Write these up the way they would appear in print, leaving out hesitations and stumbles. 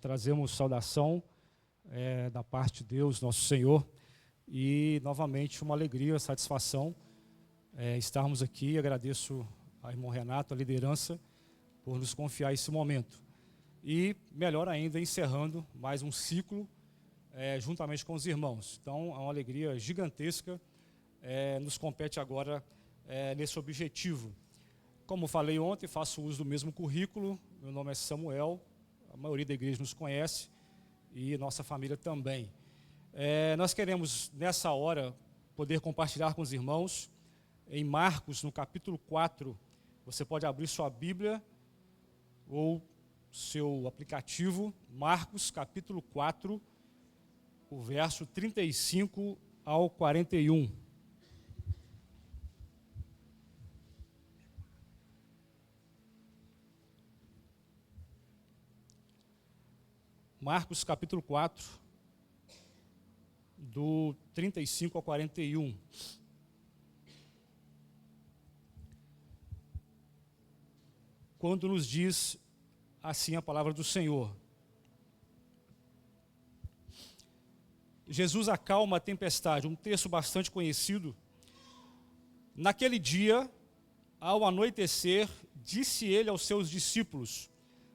Trazemos saudação da parte de Deus, nosso Senhor, e novamente uma alegria, satisfação estarmos aqui. Agradeço ao irmão Renato, a liderança, por nos confiar esse momento. E, melhor ainda, encerrando mais um ciclo juntamente com os irmãos. Então, é uma alegria gigantesca, nos compete agora nesse objetivo. Como falei ontem, faço uso do mesmo currículo. Meu nome é Samuel, a maioria da igreja nos conhece e nossa família também. Nós queremos, nessa hora, poder compartilhar com os irmãos em Marcos, no capítulo 4. Você pode abrir sua Bíblia ou seu aplicativo, Marcos, capítulo 4, o verso 35 ao 41. Marcos, capítulo 4, do 35 ao 41. Quando nos diz assim a palavra do Senhor: Jesus acalma a tempestade, um texto bastante conhecido. Naquele dia, ao anoitecer, disse ele aos seus discípulos: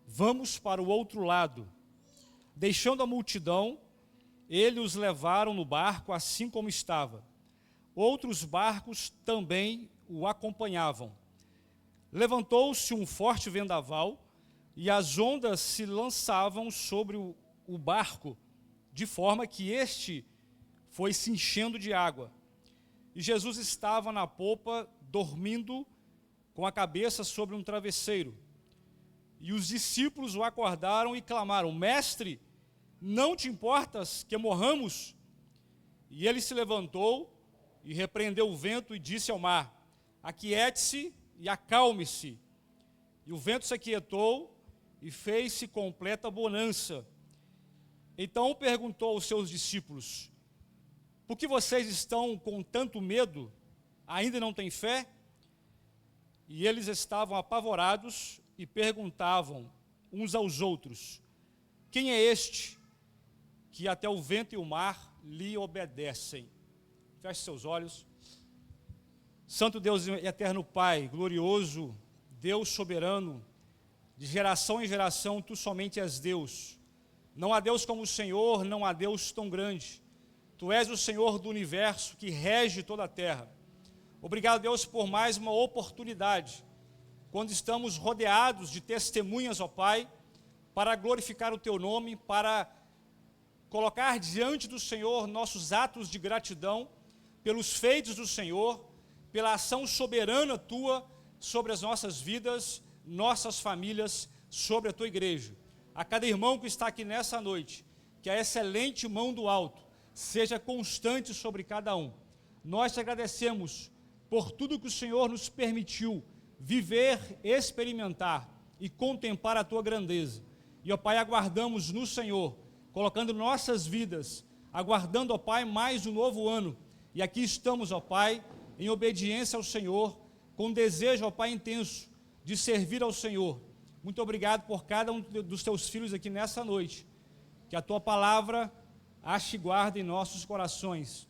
vamos para o outro lado. Deixando a multidão, ele os levaram no barco assim como estava. Outros barcos também o acompanhavam. Levantou-se um forte vendaval e as ondas se lançavam sobre o barco, de forma que este foi se enchendo de água. E Jesus estava na popa, dormindo, com a cabeça sobre um travesseiro. E os discípulos o acordaram e clamaram: Mestre, não te importas que morramos? E ele se levantou e repreendeu o vento e disse ao mar: aquiete-se e acalme-se. E o vento se aquietou e fez-se completa bonança. Então perguntou aos seus discípulos: por que vocês estão com tanto medo? Ainda não têm fé? E eles estavam apavorados e perguntavam uns aos outros: quem é este que até o vento e o mar lhe obedecem? Feche seus olhos. Santo Deus e eterno Pai, glorioso, Deus soberano, de geração em geração, Tu somente és Deus. Não há Deus como o Senhor, não há Deus tão grande. Tu és o Senhor do universo que rege toda a terra. Obrigado, Deus, por mais uma oportunidade, quando estamos rodeados de testemunhas, ó Pai, para glorificar o Teu nome, para colocar diante do Senhor nossos atos de gratidão pelos feitos do Senhor, pela ação soberana Tua sobre as nossas vidas, nossas famílias, sobre a Tua igreja. A cada irmão que está aqui nessa noite, que a excelente mão do alto seja constante sobre cada um. Nós te agradecemos por tudo que o Senhor nos permitiu viver, experimentar e contemplar a Tua grandeza. E, ó Pai, aguardamos no Senhor, colocando nossas vidas, aguardando, ó Pai, mais um novo ano. E aqui estamos, ó Pai, em obediência ao Senhor, com desejo, ó Pai, intenso de servir ao Senhor. Muito obrigado por cada um dos Teus filhos aqui nessa noite. Que a Tua palavra ache guarda em nossos corações.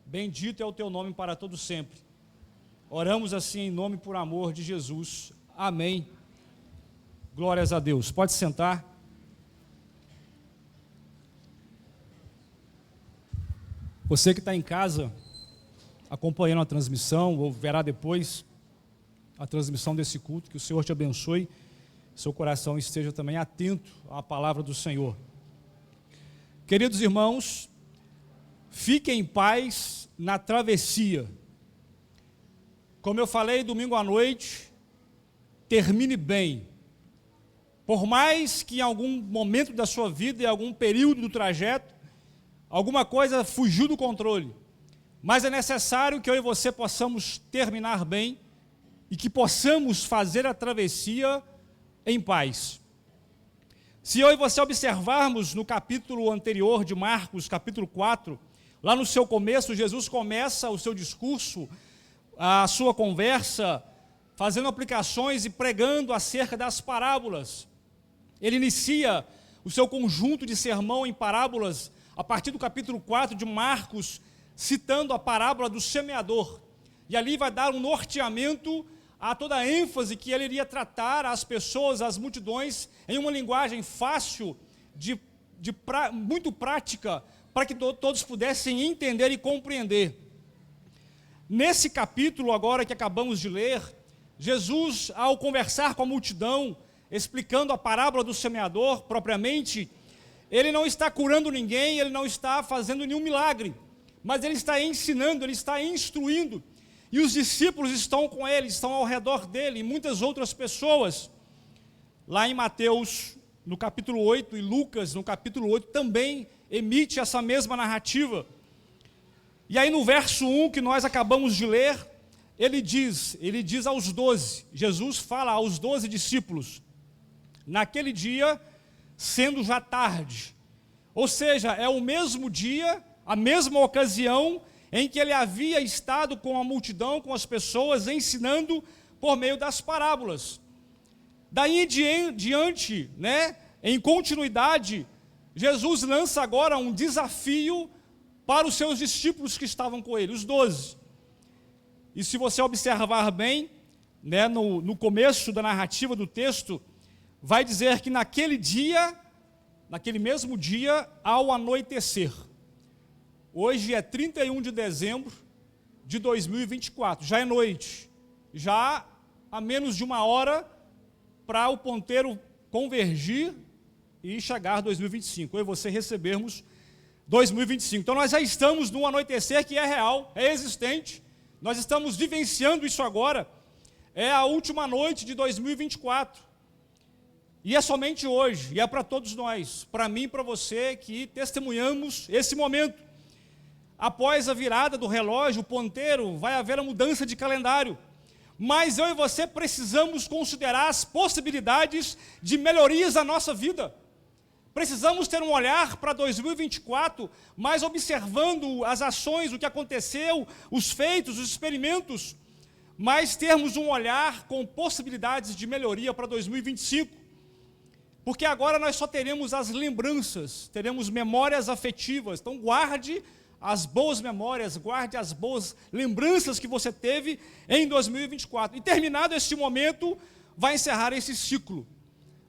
Bendito é o Teu nome para todo sempre. Oramos assim em nome e por amor de Jesus. Amém. Glórias a Deus. Pode sentar. Você que está em casa, acompanhando a transmissão, ou verá depois a transmissão desse culto, que o Senhor te abençoe, seu coração esteja também atento à palavra do Senhor. Queridos irmãos, fiquem em paz na travessia. Como eu falei domingo à noite, termine bem. Por mais que em algum momento da sua vida, em algum período do trajeto, alguma coisa fugiu do controle, mas é necessário que eu e você possamos terminar bem e que possamos fazer a travessia em paz. Se eu e você observarmos no capítulo anterior de Marcos, capítulo 4, lá no seu começo, Jesus começa o seu discurso, a sua conversa, fazendo aplicações e pregando acerca das parábolas. Ele inicia o seu conjunto de sermão em parábolas, a partir do capítulo 4 de Marcos, citando a parábola do semeador. E ali vai dar um norteamento a toda a ênfase que ele iria tratar às pessoas, às multidões, em uma linguagem fácil, muito prática, para que todos pudessem entender e compreender. Nesse capítulo agora que acabamos de ler, Jesus, ao conversar com a multidão, explicando a parábola do semeador propriamente, ele não está curando ninguém, ele não está fazendo nenhum milagre, mas ele está ensinando, ele está instruindo, e os discípulos estão com ele, estão ao redor dele, e muitas outras pessoas. Lá em Mateus, no capítulo 8, e Lucas, no capítulo 8, também emite essa mesma narrativa. E aí no verso 1 que nós acabamos de ler, ele diz aos 12, Jesus fala aos 12 discípulos, naquele dia, sendo já tarde, ou seja, é o mesmo dia, a mesma ocasião em que ele havia estado com a multidão, com as pessoas, ensinando por meio das parábolas. Daí em diante, em continuidade, Jesus lança agora um desafio para os seus discípulos que estavam com ele, os 12. E se você observar bem, no começo da narrativa do texto, vai dizer que naquele mesmo dia, ao anoitecer. Hoje é 31 de dezembro de 2024, já é noite, já há menos de uma hora para o ponteiro convergir e chegar 2025, eu e você recebermos 2025. Então nós já estamos num anoitecer que é real, é existente, nós estamos vivenciando isso agora, é a última noite de 2024, e é somente hoje, e é para todos nós, para mim e para você que testemunhamos esse momento. Após a virada do relógio, o ponteiro, vai haver a mudança de calendário. Mas eu e você precisamos considerar as possibilidades de melhorias na nossa vida. Precisamos ter um olhar para 2024, mas observando as ações, o que aconteceu, os feitos, os experimentos, mas termos um olhar com possibilidades de melhoria para 2025. Porque agora nós só teremos as lembranças, teremos memórias afetivas. Então guarde as boas memórias, guarde as boas lembranças que você teve em 2024. E terminado este momento, vai encerrar esse ciclo.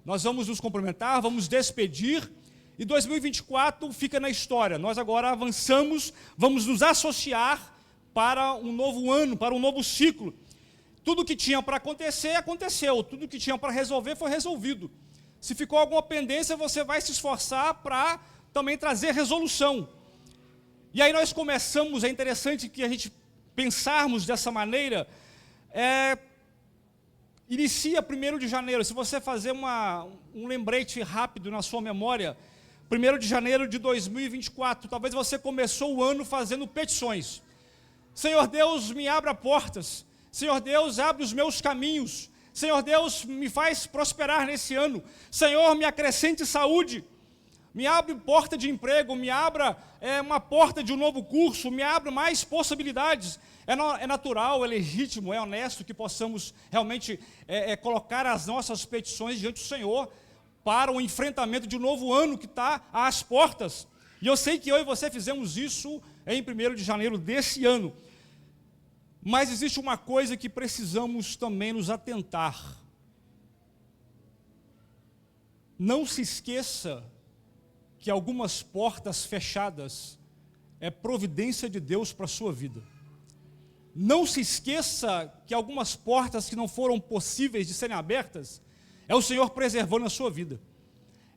Nós vamos nos cumprimentar, vamos despedir, e 2024 fica na história. Nós agora avançamos, vamos nos associar para um novo ano, para um novo ciclo. Tudo que tinha para acontecer, aconteceu. Tudo que tinha para resolver, foi resolvido. Se ficou alguma pendência, você vai se esforçar para também trazer resolução. E aí nós começamos, é interessante que a gente pensarmos dessa maneira, inicia 1º de janeiro, se você fazer um lembrete rápido na sua memória, 1º de janeiro de 2024, talvez você começou o ano fazendo petições. Senhor Deus, me abra portas. Senhor Deus, abre os meus caminhos. Senhor Deus, me faz prosperar nesse ano. Senhor, me acrescente saúde. Me abre porta de emprego, me abra uma porta de um novo curso, me abra mais possibilidades. É natural, é legítimo, é honesto que possamos realmente colocar as nossas petições diante do Senhor para o enfrentamento de um novo ano que está às portas. E eu sei que eu e você fizemos isso em 1º de janeiro desse ano. Mas existe uma coisa que precisamos também nos atentar. Não se esqueça que algumas portas fechadas é providência de Deus para a sua vida. Não se esqueça que algumas portas que não foram possíveis de serem abertas, é o Senhor preservando a sua vida.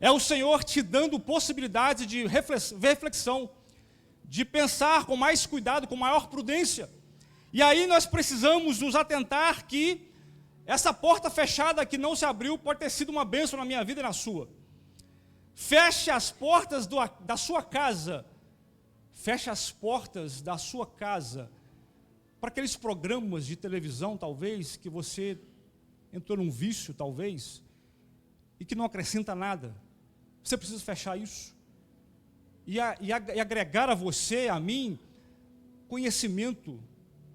É o Senhor te dando possibilidades de reflexão, de pensar com mais cuidado, com maior prudência. E aí nós precisamos nos atentar que essa porta fechada que não se abriu pode ter sido uma bênção na minha vida e na sua. Feche as portas da sua casa. Feche as portas da sua casa para aqueles programas de televisão, talvez, que você entrou num vício, talvez, e que não acrescenta nada. Você precisa fechar isso. E agregar a você, a mim, conhecimento,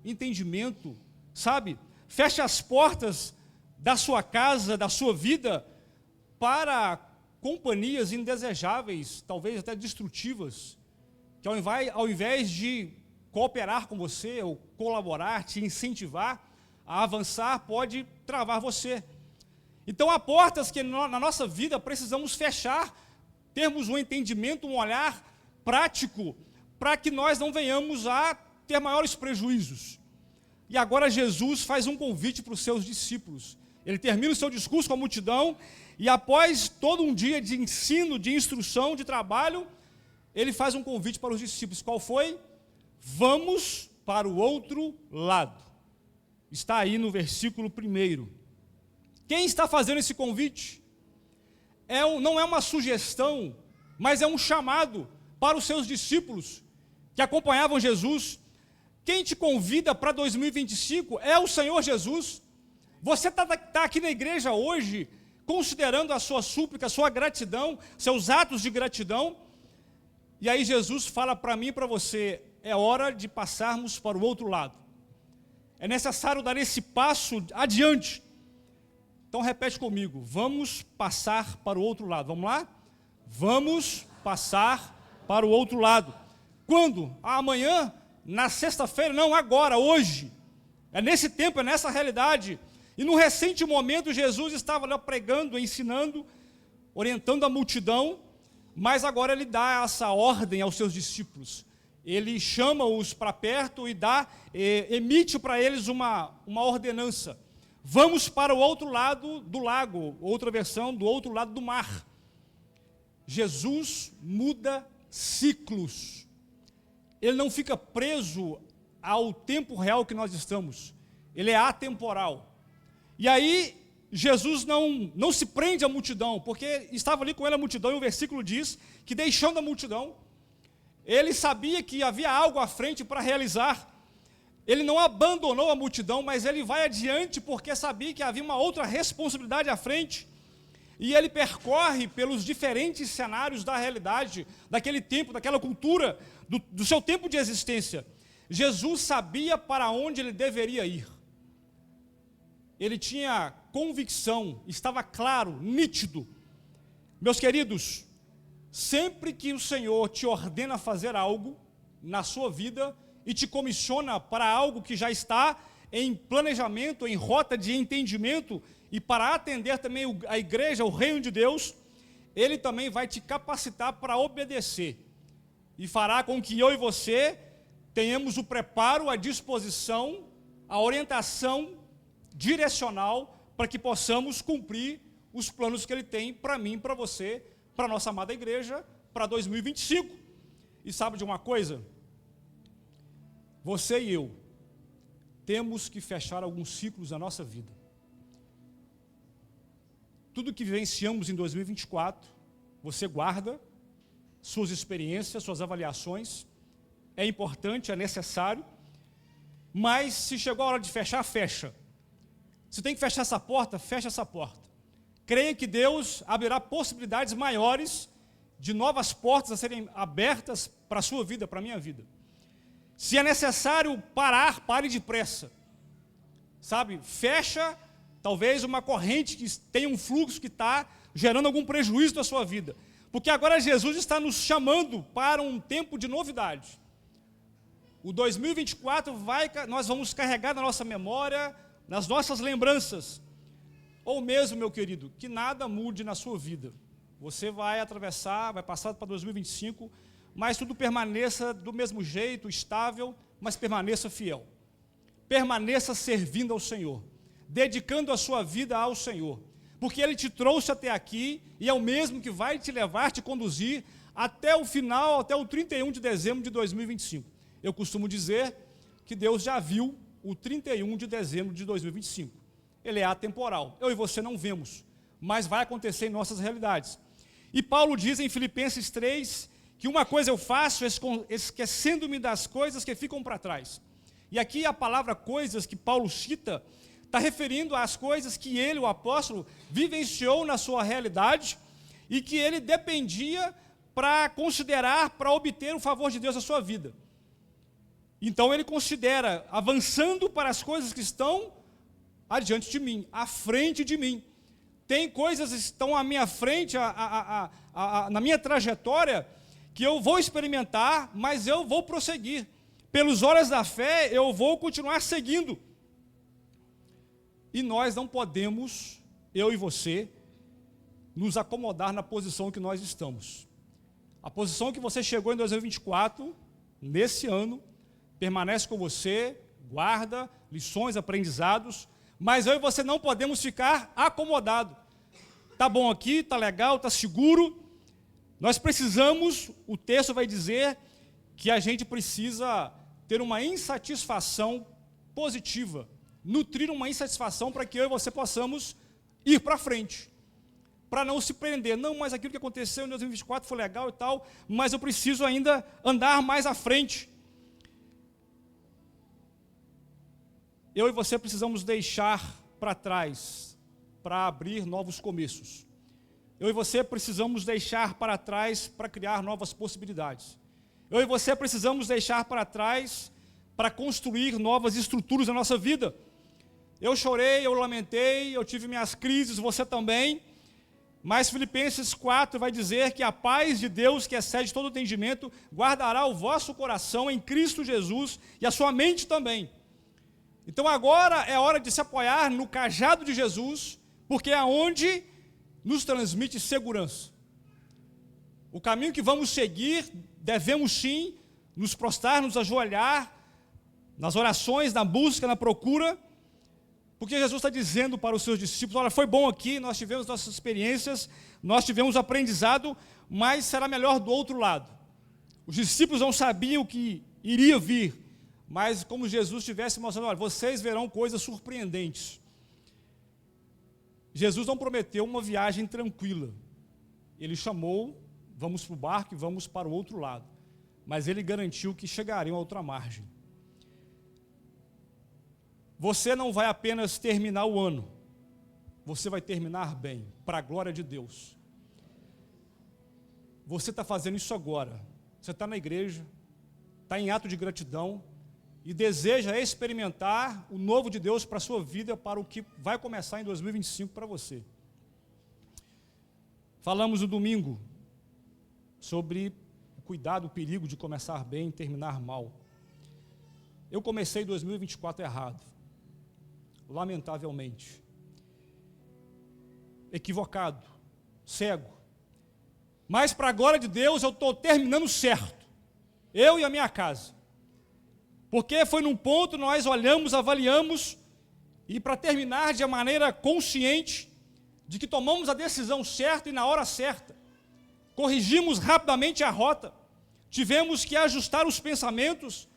entendimento, sabe? Feche as portas da sua casa, da sua vida, para companhias indesejáveis, talvez até destrutivas, que ao invés de cooperar com você, ou colaborar, te incentivar a avançar, pode travar você. Então, há portas que na nossa vida precisamos fechar, termos um entendimento, um olhar prático, para que nós não venhamos a ter maiores prejuízos. E agora Jesus faz um convite para os seus discípulos. Ele termina o seu discurso com a multidão, e após todo um dia de ensino, de instrução, de trabalho, ele faz um convite para os discípulos. Qual foi? Vamos para o outro lado. Está aí no versículo 1. Quem está fazendo esse convite? Não é uma sugestão, mas é um chamado para os seus discípulos que acompanhavam Jesus. Quem te convida para 2025 é o Senhor Jesus. Você está aqui na igreja hoje, considerando a sua súplica, a sua gratidão, seus atos de gratidão, e aí Jesus fala para mim e para você, é hora de passarmos para o outro lado. É necessário dar esse passo adiante. Então repete comigo, vamos passar para o outro lado. Vamos lá? Vamos passar para o outro lado. Quando? Amanhã? Na sexta-feira? Não, agora, hoje. É nesse tempo, é nessa realidade. E no recente momento, Jesus estava lá pregando, ensinando, orientando a multidão, mas agora ele dá essa ordem aos seus discípulos. Ele chama-os para perto e emite para eles uma ordenança. Vamos para o outro lado do lago, outra versão, do outro lado do mar. Jesus muda ciclos. Ele não fica preso ao tempo real que nós estamos. Ele é atemporal. E aí, Jesus não se prende à multidão, porque estava ali com ele a multidão, e o versículo diz que deixando a multidão, ele sabia que havia algo à frente para realizar. Ele não abandonou a multidão, mas ele vai adiante porque sabia que havia uma outra responsabilidade à frente. E ele percorre pelos diferentes cenários da realidade, daquele tempo, daquela cultura, do seu tempo de existência. Jesus sabia para onde ele deveria ir. Ele tinha convicção, estava claro, nítido. Meus queridos, sempre que o Senhor te ordena fazer algo na sua vida e te comissiona para algo que já está em planejamento, em rota de entendimento, e para atender também a igreja, o reino de Deus, Ele também vai te capacitar para obedecer. E fará com que eu e você tenhamos o preparo, a disposição, a orientação direcional para que possamos cumprir os planos que Ele tem para mim, para você, para a nossa amada igreja, para 2025. E sabe de uma coisa? Você e eu temos que fechar alguns ciclos na nossa vida. Tudo que vivenciamos em 2024, você guarda suas experiências, suas avaliações. É importante, é necessário. Mas se chegou a hora de fechar, fecha. Se tem que fechar essa porta, fecha essa porta. Creia que Deus abrirá possibilidades maiores de novas portas a serem abertas para a sua vida, para a minha vida. Se é necessário parar, pare depressa. Sabe, fecha talvez uma corrente que tem um fluxo que está gerando algum prejuízo na sua vida. Porque agora Jesus está nos chamando para um tempo de novidade. O 2024 nós vamos carregar na nossa memória, nas nossas lembranças. Ou mesmo, meu querido, que nada mude na sua vida. Você vai atravessar, vai passar para 2025, mas tudo permaneça do mesmo jeito, estável, mas permaneça fiel. Permaneça servindo ao Senhor, dedicando a sua vida ao Senhor, porque Ele te trouxe até aqui e é o mesmo que vai te levar, te conduzir até o final, até o 31 de dezembro de 2025. Eu costumo dizer que Deus já viu o 31 de dezembro de 2025. Ele é atemporal. Eu e você não vemos, mas vai acontecer em nossas realidades. E Paulo diz em Filipenses 3 que uma coisa eu faço, esquecendo-me das coisas que ficam para trás. E aqui a palavra coisas que Paulo cita está referindo às coisas que ele, o apóstolo, vivenciou na sua realidade e que ele dependia para considerar, para obter o favor de Deus na sua vida. Então ele considera, avançando para as coisas que estão adiante de mim, à frente de mim. Tem coisas que estão à minha frente, na minha trajetória, que eu vou experimentar, mas eu vou prosseguir. Pelos olhos da fé, eu vou continuar seguindo. E nós não podemos, eu e você, nos acomodar na posição que nós estamos. A posição que você chegou em 2024, nesse ano, permanece com você, guarda lições, aprendizados, mas eu e você não podemos ficar acomodados. Está bom aqui, está legal, está seguro. Nós precisamos, o texto vai dizer que a gente precisa ter uma insatisfação positiva, nutrir uma insatisfação para que eu e você possamos ir para frente, para não se prender. Não, mas aquilo que aconteceu em 2024 foi legal e tal, mas eu preciso ainda andar mais à frente. Eu e você precisamos deixar para trás, para abrir novos começos. Eu e você precisamos deixar para trás para criar novas possibilidades. Eu e você precisamos deixar para trás para construir novas estruturas na nossa vida. Eu chorei, eu lamentei, eu tive minhas crises, você também. Mas Filipenses 4 vai dizer que a paz de Deus, que excede todo entendimento, guardará o vosso coração em Cristo Jesus e a sua mente também. Então agora é hora de se apoiar no cajado de Jesus, porque é onde nos transmite segurança. O caminho que vamos seguir, devemos sim nos prostrar, nos ajoelhar, nas orações, na busca, na procura, porque Jesus está dizendo para os seus discípulos: olha, foi bom aqui, nós tivemos nossas experiências, nós tivemos aprendizado, mas será melhor do outro lado. Os discípulos não sabiam o que iria vir, mas como Jesus estivesse mostrando: olha, vocês verão coisas surpreendentes. Jesus não prometeu uma viagem tranquila. Ele chamou: vamos para o barco e vamos para o outro lado. Mas ele garantiu que chegariam a outra margem. Você não vai apenas terminar o ano, você vai terminar bem, para a glória de Deus. Você está fazendo isso agora. Você está na igreja, está em ato de gratidão e deseja experimentar o novo de Deus para a sua vida, para o que vai começar em 2025 para você. Falamos no domingo sobre o cuidado, o perigo de começar bem e terminar mal. Eu comecei 2024 errado, lamentavelmente, equivocado, cego, mas para a glória de Deus eu estou terminando certo, eu e a minha casa, porque foi num ponto nós olhamos, avaliamos, e para terminar de maneira consciente, de que tomamos a decisão certa e na hora certa, corrigimos rapidamente a rota, tivemos que ajustar os pensamentos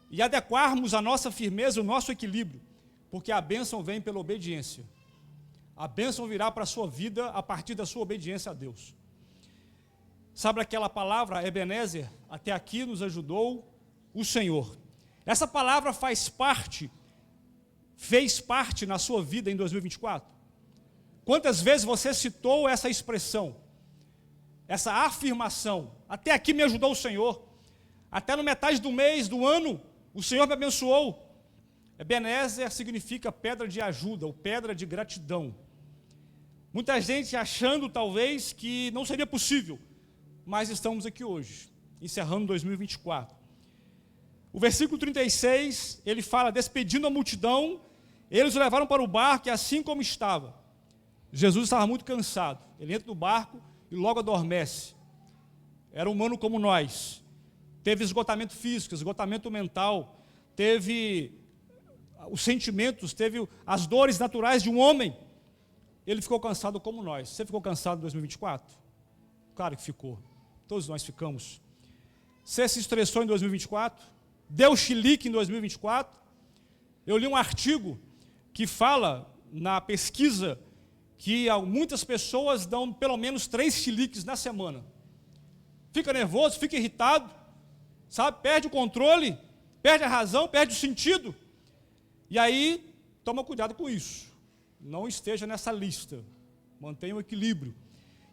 e adequarmos a nossa firmeza, o nosso equilíbrio, porque a bênção vem pela obediência. A bênção virá para a sua vida a partir da sua obediência a Deus. Sabe aquela palavra, Ebenezer, até aqui nos ajudou o Senhor. Essa palavra fez parte na sua vida em 2024? Quantas vezes você citou essa expressão, essa afirmação? Até aqui me ajudou o Senhor. Até no metade do mês, do ano, o Senhor me abençoou. Ebenezer significa pedra de ajuda, ou pedra de gratidão. Muita gente achando talvez que não seria possível, mas estamos aqui hoje, encerrando 2024. O versículo 36, ele fala: despedindo a multidão, eles o levaram para o barco, e assim como estava. Jesus estava muito cansado, ele entra no barco e logo adormece. Era humano como nós, teve esgotamento físico, esgotamento mental, teve os sentimentos, teve as dores naturais de um homem. Ele ficou cansado como nós. Você ficou cansado em 2024? Claro que ficou. Todos nós ficamos. Você se estressou em 2024? Deu chilique em 2024? Eu li um artigo que fala, na pesquisa, que muitas pessoas dão pelo menos 3 chiliques na semana. Fica nervoso, fica irritado, sabe? Perde o controle, perde a razão, perde o sentido. E aí, toma cuidado com isso. Não esteja nessa lista. Mantenha o equilíbrio.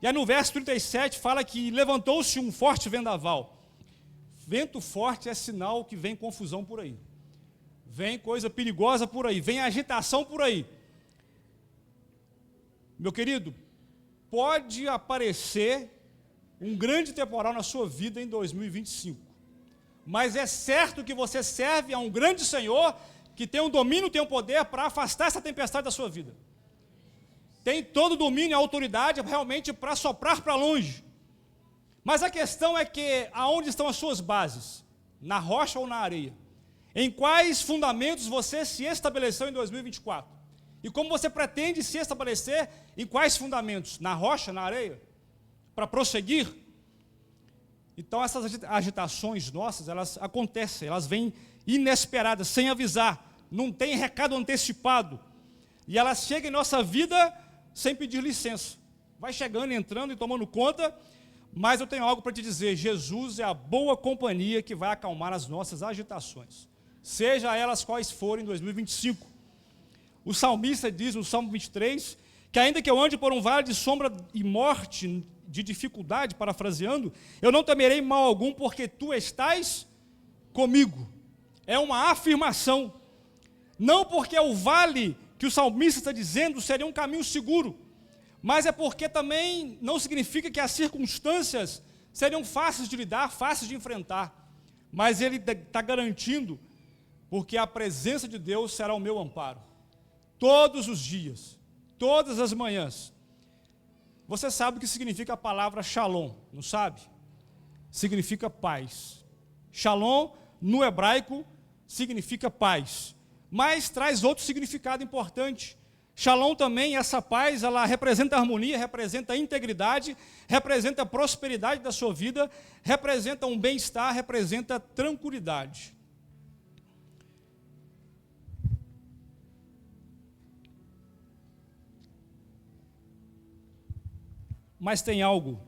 E aí no verso 37 fala que levantou-se um forte vendaval. Vento forte é sinal que vem confusão por aí. Vem coisa perigosa por aí. Vem agitação por aí. Meu querido, pode aparecer um grande temporal na sua vida em 2025, mas é certo que você serve a um grande Senhor que tem um domínio, tem um poder para afastar essa tempestade da sua vida. Tem todo o domínio e a autoridade realmente para soprar para longe. Mas a questão é que, aonde estão as suas bases? Na rocha ou na areia? Em quais fundamentos você se estabeleceu em 2024? E como você pretende se estabelecer em quais fundamentos? Na rocha, na areia? Para prosseguir? Então essas agitações nossas, elas acontecem, elas vêm inesperadas, sem avisar, não tem recado antecipado. E elas chegam em nossa vida sem pedir licença. Vai chegando, entrando e tomando conta, mas eu tenho algo para te dizer: Jesus é a boa companhia que vai acalmar as nossas agitações, seja elas quais forem em 2025. O salmista diz no Salmo 23, que ainda que eu ande por um vale de sombra e morte, de dificuldade, parafraseando, eu não temerei mal algum, porque tu estás comigo. É uma afirmação, não porque é o vale que o salmista está dizendo seria um caminho seguro, mas é porque também não significa que as circunstâncias seriam fáceis de lidar, fáceis de enfrentar, mas ele está garantindo, porque a presença de Deus será o meu amparo, todos os dias, todas as manhãs. Você sabe o que significa a palavra shalom, não sabe? Significa paz. Shalom, no hebraico, significa paz, mas traz outro significado importante. Shalom também, essa paz, ela representa harmonia, representa integridade, representa a prosperidade da sua vida, representa um bem-estar, representa tranquilidade. Mas tem algo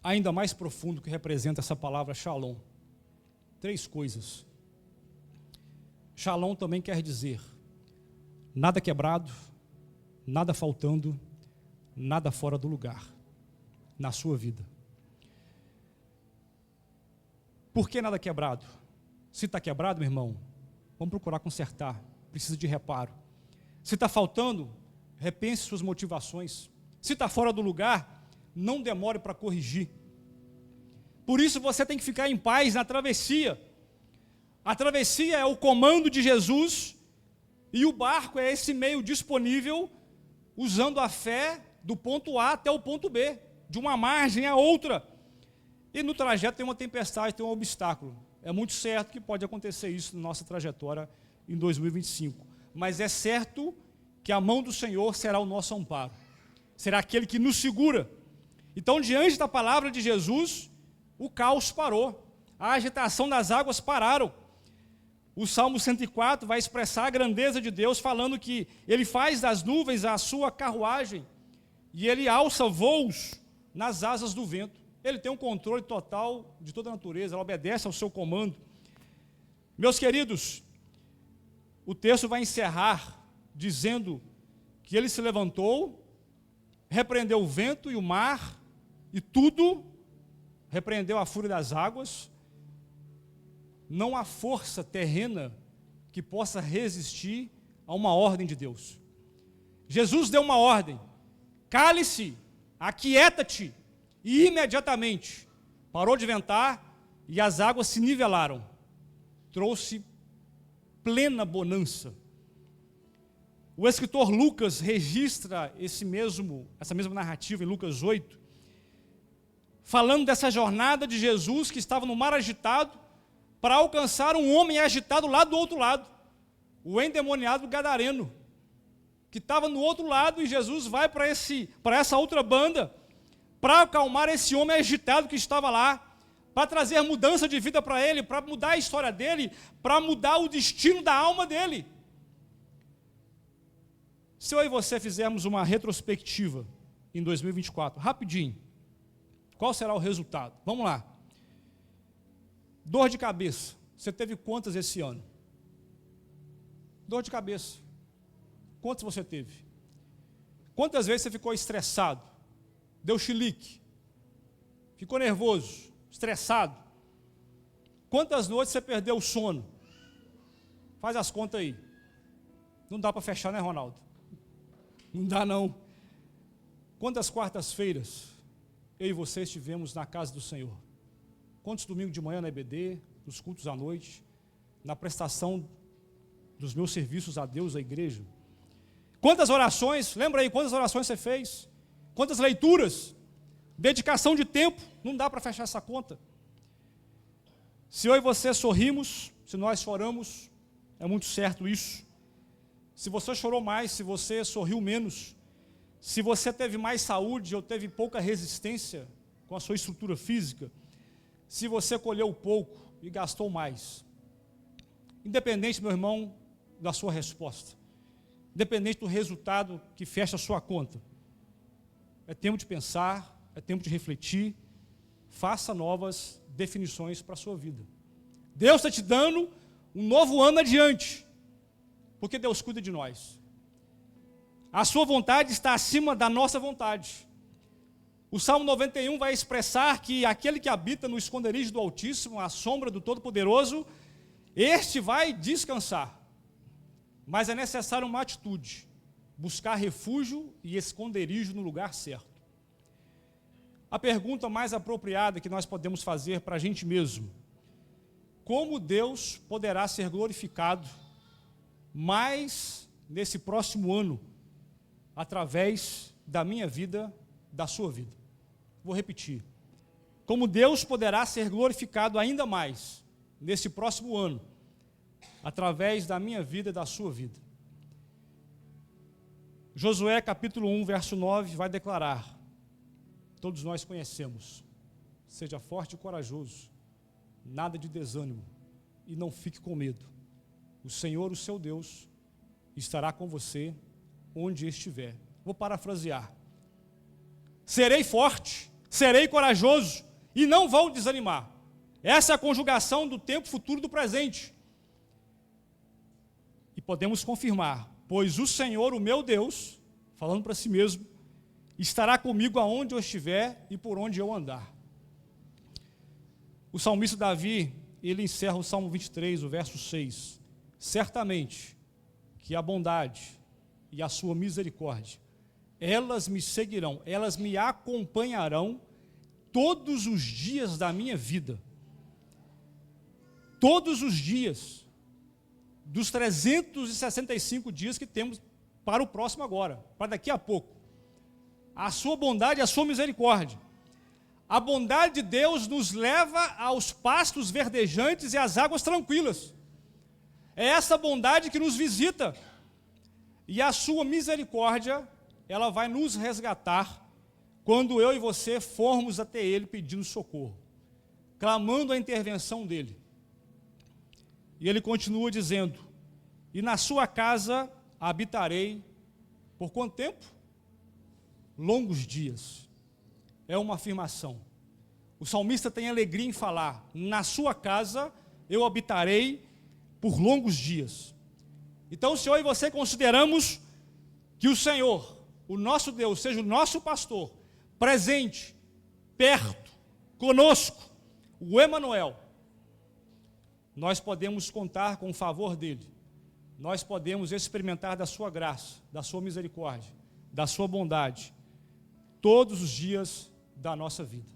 ainda mais profundo que representa essa palavra shalom. 3 coisas. Shalom também quer dizer nada quebrado, nada faltando, nada fora do lugar na sua vida. Por que nada quebrado? Se está quebrado, meu irmão, vamos procurar consertar, precisa de reparo. Se está faltando, repense suas motivações. Se está fora do lugar, não demore para corrigir. Por isso você tem que ficar em paz na travessia. A travessia é o comando de Jesus e o barco é esse meio disponível, usando a fé do ponto A até o ponto B, de uma margem a outra. E no trajeto tem uma tempestade, tem um obstáculo. É muito certo que pode acontecer isso na nossa trajetória em 2025. Mas é certo que a mão do Senhor será o nosso amparo. Será aquele que nos segura. Então, diante da palavra de Jesus, o caos parou. A agitação das águas pararam. O Salmo 104 vai expressar a grandeza de Deus, falando que Ele faz das nuvens a sua carruagem e Ele alça voos nas asas do vento. Ele tem um controle total de toda a natureza, ela obedece ao seu comando. Meus queridos, o texto vai encerrar dizendo que Ele se levantou, repreendeu o vento e o mar e tudo, repreendeu a fúria das águas. Não há força terrena que possa resistir a uma ordem de Deus. Jesus deu uma ordem: cale-se, aquieta-te, e imediatamente parou de ventar e as águas se nivelaram. Trouxe plena bonança. O escritor Lucas registra essa mesma narrativa em Lucas 8, falando dessa jornada de Jesus que estava no mar agitado, para alcançar um homem agitado lá do outro lado, o endemoniado gadareno, que estava no outro lado, e Jesus vai para essa outra banda, para acalmar esse homem agitado que estava lá, para trazer mudança de vida para ele, para mudar a história dele, para mudar o destino da alma dele. Se eu e você fizermos uma retrospectiva em 2024, rapidinho, qual será o resultado? Vamos lá. Dor de cabeça. Você teve quantas esse ano? Dor de cabeça. Quantas você teve? Quantas vezes você ficou estressado? Deu chilique? Ficou nervoso? Estressado? Quantas noites você perdeu o sono? Faz as contas aí. Não dá para fechar, né, Ronaldo? Não dá, não. Quantas quartas-feiras eu e você estivemos na casa do Senhor? Quantos domingos de manhã na EBD, nos cultos à noite, na prestação dos meus serviços a Deus, à igreja? Quantas orações, lembra aí, quantas orações você fez? Quantas leituras? Dedicação de tempo, não dá para fechar essa conta. Se eu e você sorrimos, se nós choramos, é muito certo isso. Se você chorou mais, se você sorriu menos, se você teve mais saúde ou teve pouca resistência com a sua estrutura física, se você colheu pouco e gastou mais, independente, meu irmão, da sua resposta, independente do resultado que fecha a sua conta, é tempo de pensar, é tempo de refletir, faça novas definições para a sua vida. Deus está te dando um novo ano adiante, porque Deus cuida de nós. A sua vontade está acima da nossa vontade. O Salmo 91 vai expressar que aquele que habita no esconderijo do Altíssimo, à sombra do Todo-Poderoso, este vai descansar. Mas é necessário uma atitude, buscar refúgio e esconderijo no lugar certo. A pergunta mais apropriada que nós podemos fazer para a gente mesmo: como Deus poderá ser glorificado mais nesse próximo ano, através da minha vida, da sua vida? Vou repetir. Como Deus poderá ser glorificado ainda mais nesse próximo ano, através da minha vida e da sua vida? Josué capítulo 1, verso 9, vai declarar, todos nós conhecemos: seja forte e corajoso, nada de desânimo, e não fique com medo. O Senhor, o seu Deus, estará com você onde estiver. Vou parafrasear: serei forte, serei corajoso, e não vou desanimar. Essa é a conjugação do tempo futuro e do presente. E podemos confirmar: pois o Senhor, o meu Deus, falando para si mesmo, estará comigo aonde eu estiver e por onde eu andar. O salmista Davi, ele encerra o Salmo 23, o verso 6. Certamente que a bondade e a sua misericórdia, elas me seguirão, elas me acompanharão todos os dias da minha vida. Todos os dias, dos 365 dias que temos para o próximo agora, para daqui a pouco. A sua bondade e a sua misericórdia. A bondade de Deus nos leva aos pastos verdejantes e às águas tranquilas. É essa bondade que nos visita. E a sua misericórdia, ela vai nos resgatar quando eu e você formos até Ele pedindo socorro, clamando a intervenção dEle. E Ele continua dizendo: e na sua casa habitarei por quanto tempo? Longos dias. É uma afirmação. O salmista tem alegria em falar: na sua casa eu habitarei por longos dias. Então, se eu e você consideramos que o Senhor, o nosso Deus, seja o nosso pastor, presente, perto, conosco, o Emanuel, nós podemos contar com o favor dele, nós podemos experimentar da sua graça, da sua misericórdia, da sua bondade, todos os dias da nossa vida.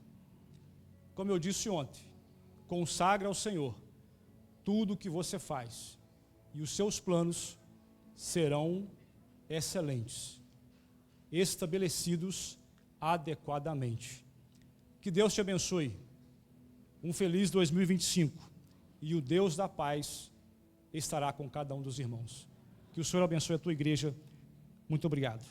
Como eu disse ontem, consagra ao Senhor tudo o que você faz, e os seus planos serão excelentes, estabelecidos adequadamente. Que Deus te abençoe. Um feliz 2025. E o Deus da paz estará com cada um dos irmãos. Que o Senhor abençoe a tua igreja. Muito obrigado.